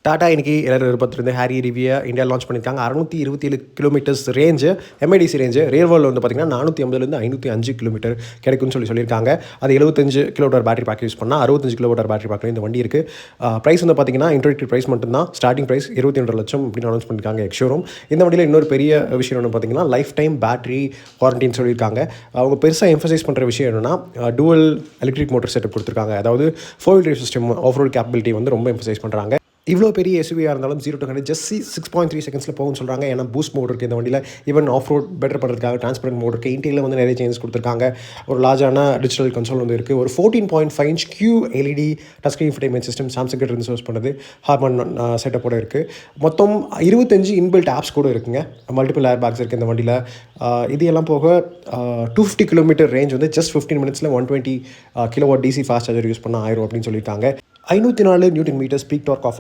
டாடா இன்னைக்கு எல்லாரும் விருப்பத்திலிருந்து Harry Rivia India launch பண்ணியிருக்காங்க. 627 kilometres range, MIDC range. Real world வந்து பார்த்தீங்கன்னா 450லேருந்து 505 கிலோமீட்டர் கிடைக்கும்னு சொல்லியிருக்காங்க. அது 75 கிலோவாட் பேட்டரி பேக் யூஸ் பண்ணால் 65 கிலோவாட் பேட்டரி பேக்கில் இந்த வண்டி இருக்குது. ப்ரைஸ் வந்து பார்த்தீங்கன்னா இன்ட்ரோடக்டரி ப்ரைஸ் மட்டும்தான். ஸ்டார்டிங் ப்ரைஸ் 22 லட்சம் அப்படின்னு அனௌன்ஸ் பண்ணியிருக்காங்க எக்ஷோரூம். இந்த வண்டியில் இன்னொரு பெரிய விஷயம் ஒன்று பார்த்தீங்கன்னா லைஃப் டைம் பேட்டரி வாரண்டின்னு சொல்லியிருக்காங்க. அவங்க பெருசாக எம்ஃபசைஸ் பண்ணுற விஷயம் என்னென்னா டூவல் எலக்ட்ரிக் மோட்டர் செட்டப் கொடுத்துருக்காங்க. அதாவது 4-wheel drive system off road capability வந்து ரொம்ப எம்ஃபசைஸ் பண்ணுறாங்க. இவ்வளோ பெரிய எஸ்யூவியாக இருந்தாலும் 0 to 100 ஜஸ்ட் 6.3 செகண்ட்ஸில் போகும்னு சொல்கிறாங்க. ஏன்னா பூஸ்ட் மோட் இருக்குது இந்த வண்டியில். ஈவன் ஆஃப் ரோட் பெட்டர் பண்ணுறதுக்காக டிரான்ஸ்பரண்ட் மோட் இருக்குது. இன்டீரியரில் வந்து நிறைய சேஞ்சஸ் கொடுத்துருக்காங்க. ஒரு லார்ஜான டிஜிட்டல் கன்சோல் வந்து இருக்குது. ஒரு 14.5 inch QLED touch screen infotainment system Samsung கிட்ட இருந்து சோர்ஸ் பண்ணுறது ஹார்மன் செட்டப்போட இருக்குது. மொத்தம் 25 இன்பில்ட் ஆப்ஸ் கூட இருக்குங்க. மல்டிபிள் ஏர் பேக்ஸ் இருக்குது இந்த வண்டியில். இது எல்லாம் போக 250 கிலோமீட்டர் ரேஞ்ச் வந்து ஜஸ்ட் 15 மினிட்ஸில் 120 kilowatt DC fast charger use பண்ணால் 1000 அப்படின்னு சொல்லியிருக்காங்க. 504 newton metre peak torque offer